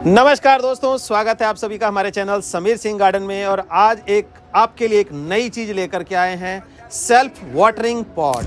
नमस्कार दोस्तों, स्वागत है आप सभी का हमारे चैनल समीर सिंह गार्डन में। और आज आपके लिए एक नई चीज लेकर के आए हैं, सेल्फ वाटरिंग पॉट।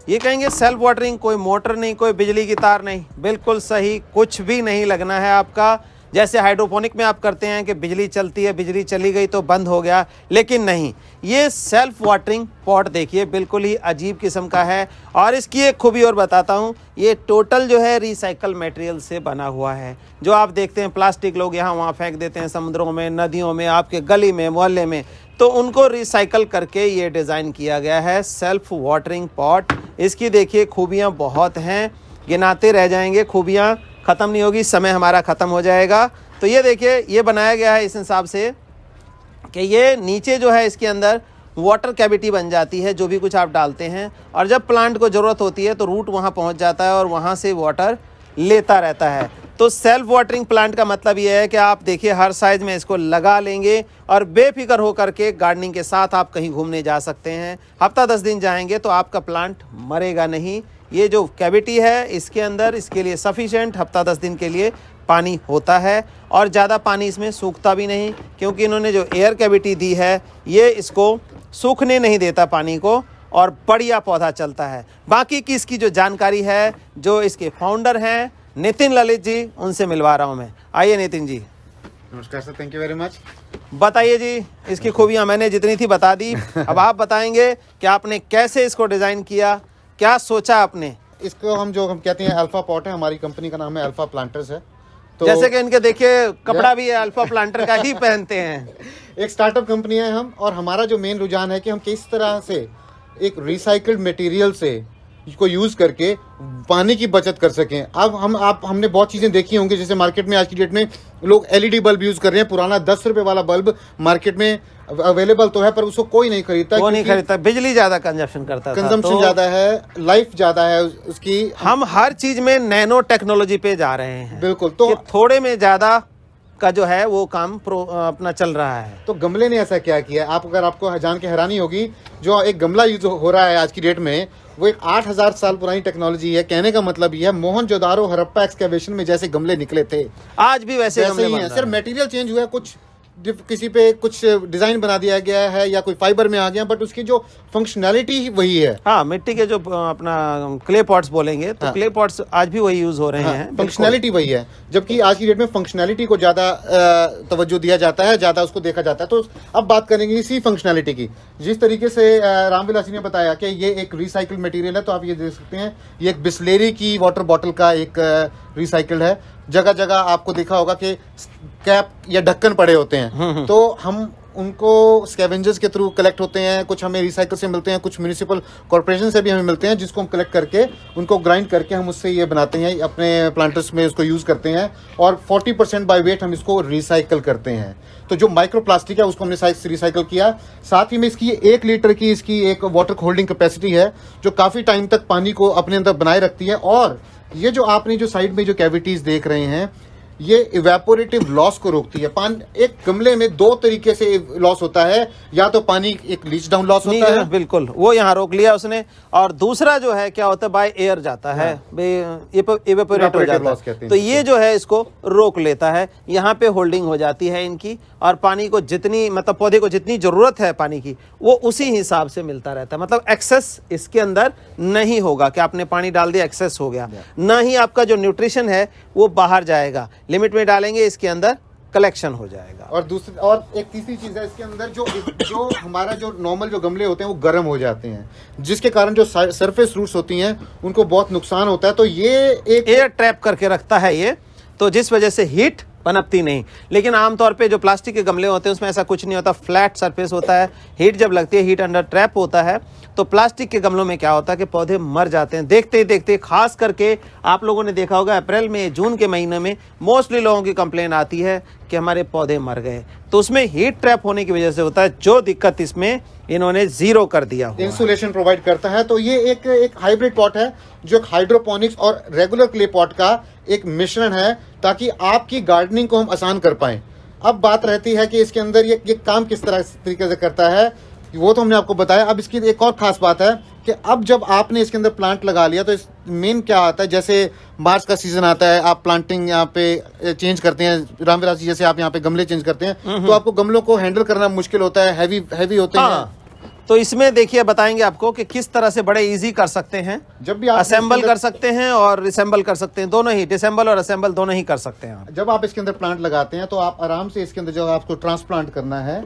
ये कहेंगे सेल्फ वाटरिंग, कोई मोटर नहीं, कोई बिजली की तार नहीं, बिल्कुल सही, कुछ भी नहीं लगना है आपका। जैसे हाइड्रोपोनिक में आप करते हैं कि बिजली चलती है, बिजली चली गई तो बंद हो गया, लेकिन नहीं, ये सेल्फ वाटरिंग पॉट देखिए बिल्कुल ही अजीब किस्म का है। और इसकी एक खूबी और बताता हूँ, ये टोटल जो है रिसाइकल मटेरियल से बना हुआ है। जो आप देखते हैं प्लास्टिक लोग यहाँ वहाँ फेंक देते हैं, समुद्रों में, नदियों में, आपके गली में, मोहल्ले में, तो उनको रिसाइकल करके ये डिज़ाइन किया गया है सेल्फ वाटरिंग पॉट। इसकी देखिए खूबियाँ बहुत हैं, गिनाते रह जाएंगे, खूबियाँ ख़त्म नहीं होगी, समय हमारा ख़त्म हो जाएगा। तो ये देखिए, ये बनाया गया है इस हिसाब से कि ये नीचे जो है इसके अंदर वाटर कैविटी बन जाती है, जो भी कुछ आप डालते हैं, और जब प्लांट को ज़रूरत होती है तो रूट वहाँ पहुँच जाता है और वहाँ से वाटर लेता रहता है। तो सेल्फ वाटरिंग प्लांट का मतलब ये है कि आप देखिए हर साइज़ में इसको लगा लेंगे और बेफिक्र होकर के गार्डनिंग के साथ आप कहीं घूमने जा सकते हैं। हफ्ता 10 दिन जाएंगे तो आपका प्लांट मरेगा नहीं। ये जो कैविटी है इसके अंदर, इसके लिए सफिशेंट हफ्ता 10 दिन के लिए पानी होता है, और ज़्यादा पानी इसमें सूखता भी नहीं, क्योंकि इन्होंने जो एयर कैविटी दी है ये इसको सूखने नहीं देता पानी को, और बढ़िया पौधा चलता है। बाकी की इसकी जो जानकारी है, जो इसके फाउंडर हैं नितिन ललित जी, उनसे मिलवा रहा हूँ मैं। आइए नितिन जी। नमस्कार sir, thank you very much. बताइए जी, इसकी खूबियाँ मैंने जितनी थी बता दी, अब आप बताएंगे कि आपने कैसे इसको डिज़ाइन किया, क्या सोचा आपने। इसको हम कहते हैं अल्फा पॉट है, हमारी कंपनी का नाम है अल्फा प्लांटर्स है। तो जैसे कि इनके देखिए कपड़ा भी है अल्फा प्लांटर का ही पहनते हैं। एक स्टार्टअप कंपनी है हम, और हमारा जो मेन रुझान है कि हम किस तरह से एक रिसाइकल्ड मटेरियल से इसको यूज करके पानी की बचत कर सकें। अब हमने बहुत चीजें देखी होंगी, जैसे मार्केट में आज की डेट में लोग एलईडी बल्ब यूज कर रहे हैं। पुराना 10 रुपए वाला बल्ब मार्केट में अवेलेबल तो है, पर उसको कोई नहीं खरीदता। वो नहीं खरीदता, बिजली ज्यादा कंजप्शन करता था, कंजम्पशन ज्यादा है, लाइफ ज्यादा है उसकी। हम हर चीज में नैनो टेक्नोलॉजी पे जा रहे हैं, बिल्कुल। तो थोड़े में ज्यादा का जो है वो काम अपना चल रहा है। तो गमले ने ऐसा क्या किया, आपको जान के हैरानी होगी, जो एक गमला यूज हो रहा है आज की डेट में, वो एक 8000 साल पुरानी टेक्नोलॉजी है। कहने का मतलब ये है, मोहनजोदारो हड़प्पा एक्सकेवेशन में जैसे गमले निकले थे, आज भी वैसे गमले ही हैं। सिर्फ मटेरियल चेंज हुआ है, कुछ किसी पे कुछ डिजाइन बना दिया गया है या कोई फाइबर में आ गया, बट उसकी जो फंक्शनैलिटी वही है। हाँ, मिट्टी के जो अपना क्ले पॉट्स बोलेंगे, तो क्ले पॉट्स आज भी वही यूज हो रहे हैं, फंक्शनैलिटी वही है। जबकि आज की डेट में फंक्शनैलिटी को ज्यादा तवज्जो दिया जाता है, ज्यादा उसको देखा जाता है। तो अब बात करेंगे इसी फंक्शनैलिटी की। जिस तरीके से रामविलासी ने बताया कि ये एक रिसाइकल मटेरियल है, तो आप ये देख सकते हैं, ये एक बिस्लेरी की वाटर बॉटल का एक रिसाइकल है। जगह जगह आपको देखा होगा कि कैप या ढक्कन पड़े होते हैं, तो हम उनको स्कैवेंजर्स के थ्रू कलेक्ट होते हैं। कुछ हमें रिसाइकल से मिलते हैं, कुछ म्यूनिसिपल कॉर्पोरेशन से भी हमें मिलते हैं, जिसको हम कलेक्ट करके उनको ग्राइंड करके हम उससे ये बनाते हैं, अपने प्लांटर्स में उसको यूज करते हैं, और 40% बाय वेट हम इसको रिसाइकल करते हैं। तो जो माइक्रो प्लास्टिक है उसको हमने रिसाइकल किया। साथ ही में इसकी 1 लीटर की इसकी एक वाटर होल्डिंग कैपेसिटी है, जो काफी टाइम तक पानी को अपने अंदर बनाए रखती है। और ये जो आपने जो साइड में जो कैविटीज देख रहे हैं, ये इवेपोरेटिव लॉस को रोकती है। पानी एक गमले में 2 तरीके से लॉस होता है, या तो पानी एक लीच डाउन लॉस होता है, बिल्कुल वो यहाँ रोक लिया उसने, और दूसरा जो है क्या होता है, बाय एयर जाता है, इवेपोरेट हो जाता है। तो ये जो है इसको रोक लेता है, यहाँ पे होल्डिंग हो जाती है इनकी, और पानी को जितनी, मतलब पौधे को जितनी जरूरत है पानी की, वो उसी हिसाब से मिलता रहता है। मतलब एक्सेस इसके अंदर नहीं होगा कि आपने पानी डाल दिया एक्सेस हो गया, ना ही आपका जो न्यूट्रिशन है वो बाहर जाएगा। लिमिट में डालेंगे, इसके अंदर कलेक्शन हो जाएगा। और एक तीसरी चीज है इसके अंदर, जो हमारा जो नॉर्मल जो गमले होते हैं वो गर्म हो जाते हैं, जिसके कारण जो सरफेस रूट्स होती हैं उनको बहुत नुकसान होता है। तो ये एक एयर ट्रैप करके रखता है ये, तो जिस वजह से हीट पनपती नहीं। लेकिन आमतौर पे जो प्लास्टिक के गमले होते हैं उसमें ऐसा कुछ नहीं होता, फ्लैट सरफेस होता है। हीट जब लगती है, हीट अंडर ट्रैप होता है, तो प्लास्टिक के गमलों में क्या होता है कि पौधे मर जाते हैं। देखते ही देखते, खास करके आप लोगों ने देखा होगा अप्रैल में, जून के महीने में मोस्टली लोगों की कंप्लेन आती है कि हमारे पौधे मर गए। तो उसमें हीट ट्रैप होने की वजह से होता है, जो दिक्कत इसमें इन्होंने जीरो कर दिया, इंसुलेशन प्रोवाइड करता है। तो ये एक हाइब्रिड पॉट है, जो एक हाइड्रोपोनिक्स और रेगुलर क्ले पॉट का एक मिश्रण है, ताकि आपकी गार्डनिंग को हम आसान कर पाएं। अब बात रहती है कि इसके अंदर ये काम किस तरह तरीके से करता है। वो तो हमने आपको बताया। अब इसकी एक और खास बात है कि अब जब आपने इसके अंदर प्लांट लगा लिया तो इस मेन क्या आता है, जैसे मार्च का सीजन आता है, आप प्लांटिंग यहाँ पे चेंज करते हैं, रामविलास जी जैसे आप यहाँ पे गमले चेंज करते हैं, तो आपको गमलों को हैंडल करना मुश्किल होता है, हैवी होते हैं। तो इसमें देखिए बताएंगे आपको कि किस तरह से बड़े इजी कर सकते हैं। जब भी आप असेंबल कर सकते हैं और रिसेंबल कर सकते हैं, दोनों ही, डिसेंबल और असेंबल दोनों ही कर सकते हैं आप। जब आप इसके अंदर प्लांट लगाते हैं तो आप आराम से इसके अंदर जब आपको ट्रांसप्लांट करना है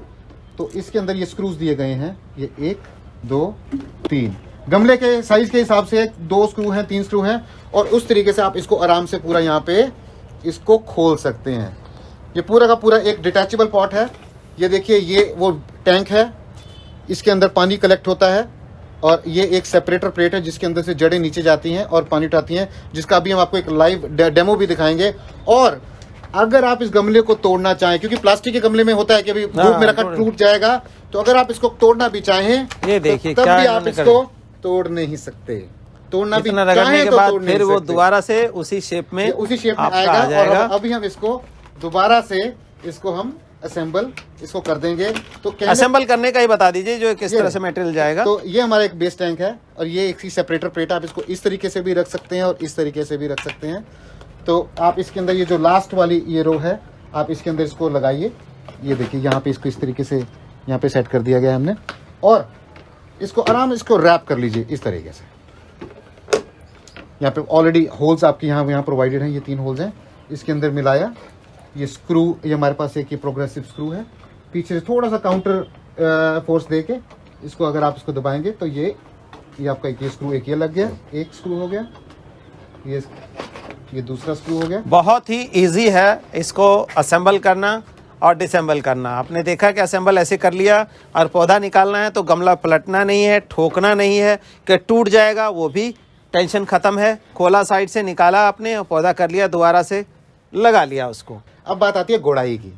तो इसके अंदर ये स्क्रूज दिए गए हैं, ये 1 2 3 गमले के साइज के हिसाब से 2 स्क्रू हैं, 3 स्क्रू हैं, और उस तरीके से आप इसको आराम से पूरा यहाँ पे इसको खोल सकते हैं। ये पूरा का पूरा एक डिटैचेबल पॉट है। ये देखिए, ये वो टैंक है, इसके अंदर पानी कलेक्ट होता है, और ये एक सेपरेटर प्लेट है जिसके अंदर से जड़ें नीचे जाती हैं और पानी उठाती हैं, जिसका अभी हम आपको एक लाइव डेमो भी दिखाएंगे। और अगर आप इस गमले को तोड़ना चाहें, क्योंकि प्लास्टिक के गमले में होता है कि अभी धूप में रखा टूट जाएगा, तो अगर आप इसको तोड़ना भी चाहें, ये देखिए, तब भी आप इसको तोड़ नहीं सकते। तोड़ना भी रगड़ने के तो बाद तोड़ नहीं फिर वो सकते। दोबारा से उसी शेप में आएगा। और अभी हम इसको दोबारा से इसको हम इसको कर देंगे। तो असेंबल करने का ही बता दीजिए, जो किस तरह से मटेरियल जाएगा। तो ये हमारा एक बेस टैंक है, और ये एक सेपरेटर प्लेट है। आप इसको इस तरीके से भी रख सकते हैं और इस तरीके से भी रख सकते हैं। तो आप इसके अंदर ये जो लास्ट वाली ये रो है, आप इसके अंदर इसको लगाइए। ये देखिए, यहाँ पे इसको इस तरीके से यहाँ पे सेट कर दिया गया है हमने, और इसको आराम से इसको रैप कर लीजिए इस तरीके से। यहाँ पे ऑलरेडी होल्स आपके यहाँ प्रोवाइडेड हैं, ये 3 होल्स हैं। इसके अंदर मिलाया, ये स्क्रू, ये हमारे पास एक ये प्रोग्रेसिव स्क्रू है, पीछे से थोड़ा सा काउंटर फोर्स दे के इसको अगर आप इसको दबाएंगे तो ये आपका एक ये स्क्रू, एक ये लग गया, एक स्क्रू हो गया, ये दूसरा स्क्रू हो गया। बहुत ही इजी है इसको असेंबल करना और डिसेंबल करना। आपने देखा कि असेंबल ऐसे कर लिया, और पौधा निकालना है तो गमला पलटना नहीं है, ठोकना नहीं है कि टूट जाएगा, वो भी टेंशन खत्म है। खोला साइड से, निकाला आपने और पौधा कर लिया, दोबारा से लगा लिया उसको। अब बात आती है गुड़ाई की।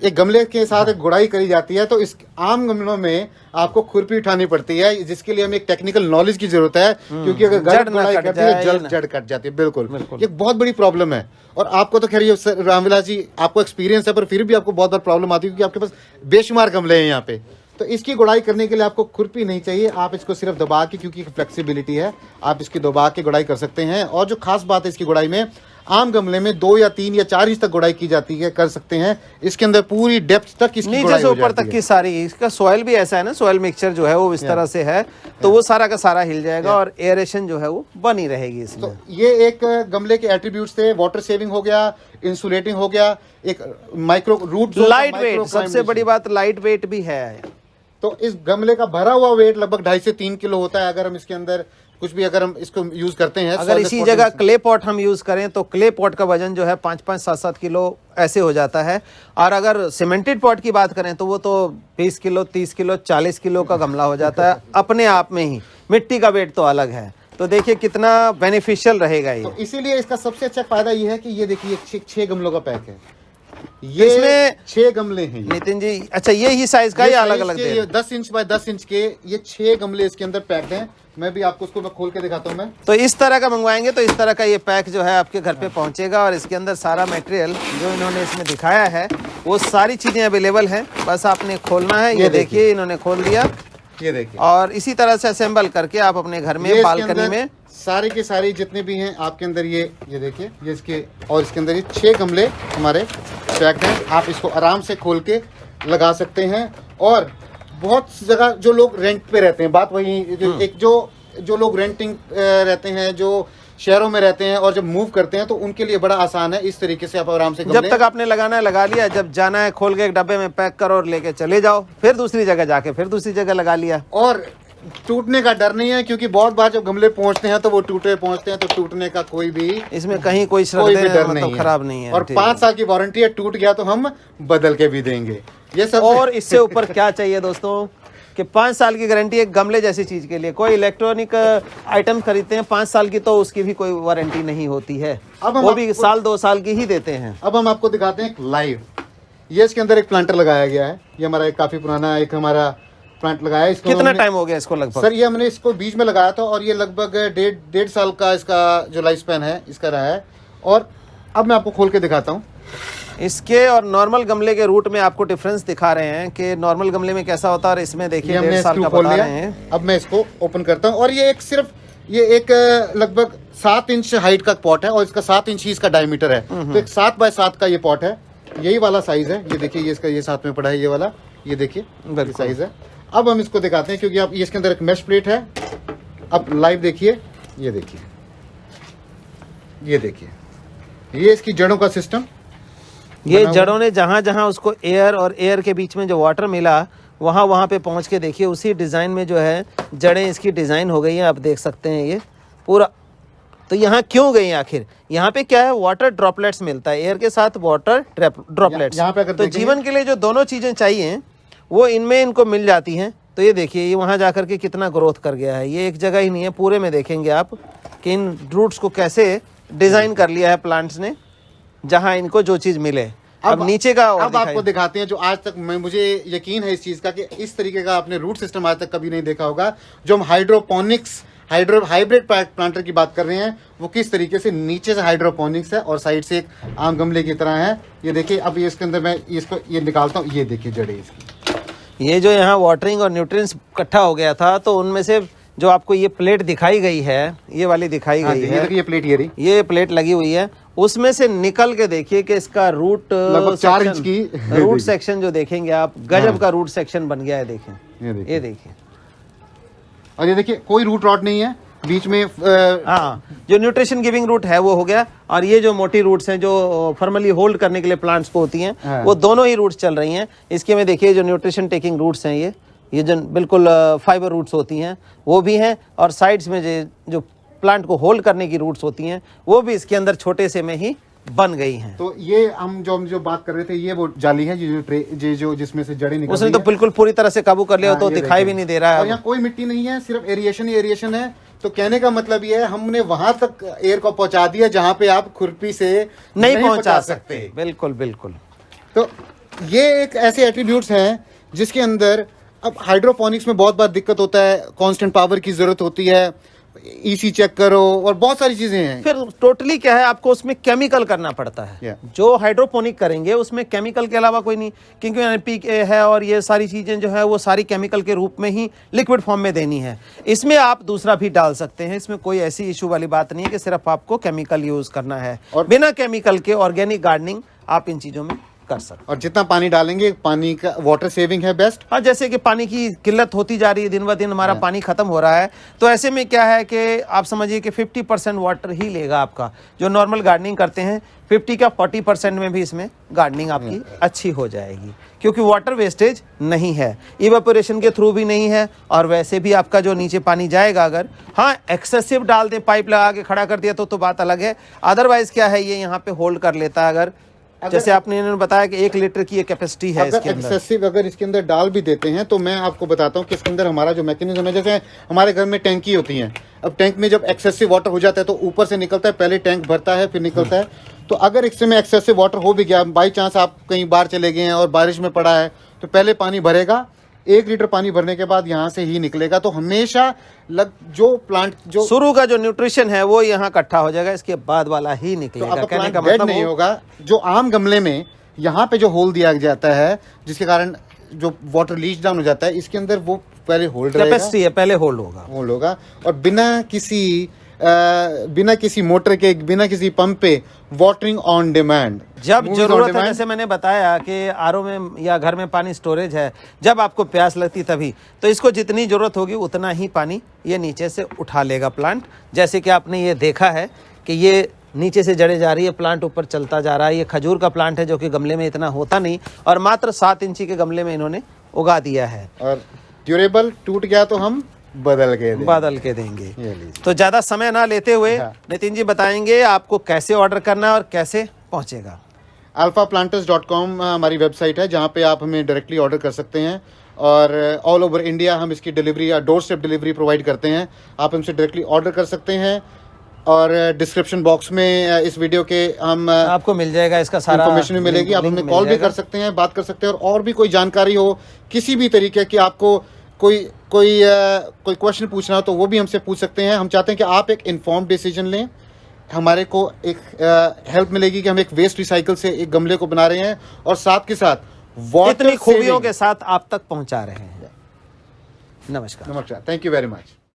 एक गमले के साथ एक गुड़ाई करी जाती है, तो इस आम गमलों में आपको खुरपी उठानी पड़ती है, जिसके लिए हमें एक टेक्निकल नॉलेज की जरूरत है, क्योंकि अगर गलत गुड़ाई करती है जड़ कट जाती है। बिल्कुल, ये बहुत बड़ी प्रॉब्लम है। और आपको तो खैर ये रामविलास जी, आपको एक्सपीरियंस है, पर फिर भी आपको बहुत बार प्रॉब्लम आती है, क्योंकि आपके पास बेशुमार गमले हैं यहाँ पे। तो इसकी गुड़ाई करने के लिए आपको खुरपी नहीं चाहिए, आप इसको सिर्फ दबा के, क्योंकि फ्लेक्सिबिलिटी है, आप इसकी दबा के गुड़ाई कर सकते हैं। और जो खास बात है इसकी गुड़ाई में, आम गमले में 2 या 3 या 4 इंच तक गुड़ाई की जाती है, कर सकते हैं। इसके अंदर पूरी डेप्थ तक इसकी नीचे से ऊपर तक की सारी, इसका सॉइल भी ऐसा है ना, सॉइल मिक्सचर जो है वो इस तरह से है, तो वो सारा का सारा हिल जाएगा और एयरेशन जो है वो बनी रहेगी इसमें। तो ये एक गमले के एट्रीब्यूट्स थे। वाटर सेविंग हो गया, इंसुलेटिंग हो गया, एक माइक्रो रूट, लाइट वेट, सबसे बड़ी बात लाइट वेट भी है। तो इस गमले का भरा हुआ वेट लगभग 2.5 से 3 किलो होता है। अगर हम इसके अंदर कुछ भी अगर हम इसको यूज करते हैं, अगर इसी जगह क्ले पॉट हम यूज करें तो क्ले पॉट का वजन जो है 5-5, 7-7 किलो ऐसे हो जाता है। और अगर सीमेंटेड पॉट की बात करें तो वो तो 20 किलो, 30 किलो, 40 किलो का गमला हो जाता है अपने आप में ही। मिट्टी का वेट तो अलग है। तो देखिए कितना बेनिफिशियल रहेगा ये। तो इसीलिए इसका सबसे अच्छा फायदा ये है कि ये देखिए 6 गमलों का पैक है। ये इसमें 6 गमले हैं नितिन जी। अच्छा, ये ही साइज का, ये अलग अलग दे रहे हैं। 10 इंच बाय 10 इंच के ये 6 गमले इसके अंदर पैक्ड हैं। मैं भी आपको उसको मैं खोल के दिखाता हूँ। मैं तो इस तरह का मंगवाएंगे तो इस तरह का ये पैक जो है आपके घर पे पहुंचेगा, और इसके अंदर सारा मटेरियल जो इन्होंने इसमें दिखाया है वो सारी चीजें अवेलेबल हैं, बस आपने खोलना है। ये देखिए इन्होंने खोल दिया, ये देखिए, और इसी तरह से असेंबल करके आप अपने घर में बालकनी में सारे के सारे जितने भी हैं आपके अंदर ये देखिए, ये इसके, और इसके अंदर ये 6 गमले हमारे पैक्ड हैं। आप इसको आराम से खोल के लगा सकते हैं। और बहुत सी जगह जो लोग रेंट पे रहते हैं, बात वही एक जो लोग रेंटिंग रहते हैं, जो शहरों में रहते हैं और जब मूव करते हैं, तो उनके लिए बड़ा आसान है। इस तरीके से आप आराम से जब तक आपने लगाना है लगा लिया, जब जाना है खोल के एक डब्बे में पैक करो और लेके चले जाओ, फिर दूसरी जगह जाके फिर दूसरी जगह लगा लिया। और टूटने का डर नहीं है, क्योंकि बहुत बार जब गमले पहुंचते हैं तो वो टूटे पहुंचते हैं, तो टूटने का कोई भी इसमें कहीं कोई भी डर नहीं है, खराब नहीं है। और 5 साल की वारंटी है, टूट गया तो हम बदल के भी देंगे। ये सब और इससे ऊपर क्या चाहिए दोस्तों कि 5 साल की गारंटी एक गमले जैसी चीज के लिए। कोई इलेक्ट्रॉनिक आइटम खरीदते हैं 5 साल की, तो उसकी भी कोई वारंटी नहीं होती है, वो भी 1-2 साल की ही देते हैं। अब हम आपको दिखाते हैं लाइव। ये इसके अंदर एक प्लांटर लगाया गया है। ये हमारा एक काफी पुराना एक हमारा प्लांट लगाया है। इसको कितना टाइम हो गया इसको लगभग? सर ये हमने इसको बीच में लगाया था, और ये लगभग 1.5 साल का इसका जो लाइफ स्पैन है इसका रहा है। और अब मैं आपको खोल के दिखाता हूँ। इसके और नॉर्मल गमले के रूट में आपको डिफरेंस दिखा रहे हैं कि नॉर्मल गमले में कैसा होता है और इसमें देखिए 1.5 साल का बता रहे हैं। अब मैं इसको ओपन करता हूँ और ये एक लगभग 7 इंच हाइट का पॉट है और इसका 7 इंच ही इसका डायमीटर है। तो एक 7 बाय 7 का ये पॉट है, यही वाला साइज है। ये देखिए, ये इसका ये साथ में पड़ा है, ये वाला, ये देखिए साइज है। अब हम इसको दिखाते हैं क्योंकि आप इसके अंदर एक मैश प्लेट है। अब लाइव देखिए, ये देखिए, ये इसकी जड़ों का सिस्टम। ये जड़ों ने जहां जहां उसको एयर और एयर के बीच में जो वाटर मिला वहां पे पहुंच के देखिए उसी डिजाइन में जो है जड़ें इसकी डिजाइन हो गई हैं। आप देख सकते हैं ये पूरा। तो यहाँ क्यों गई आखिर? यहाँ पे क्या है, वाटर ड्रॉपलेट्स मिलता है, एयर के साथ वाटर ड्रॉपलेट्स। यहाँ पे अगर तो जीवन के लिए जो दोनों चीजें चाहिए वो इनमें इनको मिल जाती हैं। तो ये देखिए, ये वहां जाकर के कितना ग्रोथ कर गया है। ये एक जगह ही नहीं है, पूरे में देखेंगे आप कि इन रूट्स को कैसे डिजाइन कर लिया है प्लांट्स ने, जहां इनको जो चीज मिले। अब नीचे का अब आपको दिखाते हैं जो आज तक मुझे यकीन है इस चीज का कि इस तरीके का आपने रूट सिस्टम आज तक कभी नहीं देखा होगा। जो हम हाइब्रिड प्लांटर की बात कर रहे हैं, वो किस तरीके से नीचे से हाइड्रोपोनिक्स है और साइड से एक आम गमले की तरह है। ये देखिए, अब ये इसके अंदर मैं इसको ये निकालता हूँ, ये देखिए जड़ें इसकी। ये जो यहाँ वाटरिंग और न्यूट्रिएंट्स इकट्ठा हो गया था, तो उनमें से जो आपको ये प्लेट दिखाई गई है, ये वाली दिखाई गई है, ये प्लेट, ये प्लेट लगी हुई है, उसमें से निकल के देखिए कि इसका रूट लगभग 4 इंच की रूट सेक्शन जो देखेंगे आप, गजब का रूट सेक्शन बन गया है। देखें, ये देखिए, और ये देखिए कोई रूट रॉट नहीं है बीच में। हाँ, जो न्यूट्रिशन गिविंग रूट है वो हो गया, और ये जो मोटी रूट्स हैं जो फॉर्मली होल्ड करने के लिए प्लांट्स को होती हैं, हाँ। वो दोनों ही रूट्स चल रही हैं। इसके में देखिए जो न्यूट्रिशन टेकिंग रूट्स हैं, ये जो बिल्कुल फाइबर रूट्स होती हैं वो भी हैं, और साइड्स में जो प्लांट को होल्ड करने की रूट्स होती हैं वो भी इसके अंदर छोटे से में ही बन गई हैं। तो ये हम जो बात कर रहे थे, ये वो जाली है जो जिसमें से जड़ें निकल उसने तो बिल्कुल पूरी तरह से काबू कर लिया, तो दिखाई भी नहीं दे रहा है। और यहाँ कोई मिट्टी नहीं है, सिर्फ एरिएशन ही एरिएशन है। तो कहने का मतलब ये है, हमने वहां तक एयर को पहुंचा दिया जहां पे आप खुरपी से नहीं पहुंचा सकते। बिल्कुल बिल्कुल। तो ये एक ऐसे एट्रीब्यूट्स हैं जिसके अंदर अब हाइड्रोपोनिक्स में बहुत बार दिक्कत होता है, कांस्टेंट पावर की जरूरत होती है, ईसी चेक करो और बहुत सारी चीजें हैं। फिर टोटली क्या है, आपको उसमें केमिकल करना पड़ता है। जो हाइड्रोपोनिक करेंगे उसमें केमिकल के अलावा कोई नहीं, क्योंकि एनपीके है और ये सारी चीजें जो है वो सारी केमिकल के रूप में ही लिक्विड फॉर्म में देनी है। इसमें आप दूसरा भी डाल सकते हैं, इसमें कोई ऐसी इशू वाली बात नहीं है कि सिर्फ आपको केमिकल यूज करना है, और बिना केमिकल के ऑर्गेनिक गार्डनिंग आप इन चीजों में कर सकते। और जितना पानी डालेंगे, पानी का वाटर सेविंग है बेस्ट। हाँ, जैसे कि पानी की किल्लत होती जा रही है, दिन ब दिन हमारा पानी खत्म हो रहा है, तो ऐसे में क्या है कि आप समझिए कि 50% वाटर ही लेगा आपका। जो नॉर्मल गार्डनिंग करते हैं 50 का 40% में भी इसमें गार्डनिंग आपकी अच्छी हो जाएगी, क्योंकि वाटर वेस्टेज नहीं है, इवेपोरेशन के थ्रू भी नहीं है, और वैसे भी आपका जो नीचे पानी जाएगा, अगर हाँ एक्सेसिव डाल दें, पाइप लगा के खड़ा कर दिया तो बात अलग है। अदरवाइज क्या है, ये यहाँ पे होल्ड कर लेता है। अगर जैसे आपने इन्होंने बताया कि 1 लीटर की ये कैपेसिटी है इसके अंदर। एक्सेसिव अगर इसके अंदर डाल भी देते हैं, तो मैं आपको बताता हूँ कि इसके अंदर हमारा जो मैकेनिज्म है, जैसे हमारे घर में टैंकी होती है। अब टैंक में जब एक्सेसिव वाटर हो जाता है तो ऊपर से निकलता है, पहले टैंक भरता है फिर निकलता है। तो अगर इसमें एक्सेसिव वाटर हो भी गया, बाई चांस आप कहीं बाहर चले गए हैं और बारिश में पड़ा है, तो पहले पानी भरेगा, 1 लीटर पानी भरने के बाद यहाँ से ही निकलेगा। तो हमेशा जो प्लांट जो शुरू का जो न्यूट्रिशन है वो यहाँ इकट्ठा हो जाएगा, इसके बाद वाला ही निकलेगा। तो कहने का मतलब मतलब नहीं होगा। जो आम गमले में यहाँ पे जो होल दिया जाता है, जिसके कारण जो वाटर लीच डाउन हो जाता है, इसके अंदर वो पहले होल्ड रहेगा, कैपेसिटी है, पहले होल्ड होगा, और बिना किसी मोटर के, बिना किसी पंप पे वाटरिंग ऑन डिमांड। जब जरूरत है, जैसे मैंने बताया कि आरओ में या घर में पानी स्टोरेज है, जब आपको प्यास लगती तभी, तो इसको जितनी जरूरत होगी उतना ही पानी ये नीचे से उठा लेगा प्लांट। जैसे कि आपने ये देखा है कि ये नीचे से जड़ें जा रही है, प्लांट ऊपर चलता जा रहा है। ये खजूर का प्लांट है जो कि गमले में इतना होता नहीं, और मात्र 7 इंची के गमले में इन्होंने उगा दिया है। और ड्यूरेबल, टूट गया तो हम बदल के देंगे। तो ज्यादा समय ना लेते हुए नितिन जी बताएंगे आपको कैसे ऑर्डर करना है और कैसे पहुंचेगा। alphaplanters.com हमारी वेबसाइट है, जहाँ पे आप हमें डायरेक्टली ऑर्डर कर सकते हैं, और ऑल ओवर इंडिया हम इसकी डिलीवरी या डोर स्टेप डिलीवरी प्रोवाइड करते हैं। आप हमसे डायरेक्टली ऑर्डर कर सकते हैं, और डिस्क्रिप्शन बॉक्स में इस वीडियो के हम आपको मिल जाएगा, इसका सारा इन्फॉर्मेशन भी मिलेगी। आप हमें कॉल भी कर सकते हैं, बात कर सकते हैं, और भी कोई जानकारी हो किसी भी तरीके की, आपको कोई क्वेश्चन पूछना हो तो वो भी हमसे पूछ सकते हैं। हम चाहते हैं कि आप एक इन्फॉर्म्ड डिसीजन लें, हमारे को एक हेल्प मिलेगी कि हम एक वेस्ट रिसाइकल से एक गमले को बना रहे हैं और साथ के साथ वाटर इतनी खूबियों के साथ आप तक पहुंचा रहे हैं। नमस्कार। नमस्कार, थैंक यू वेरी मच।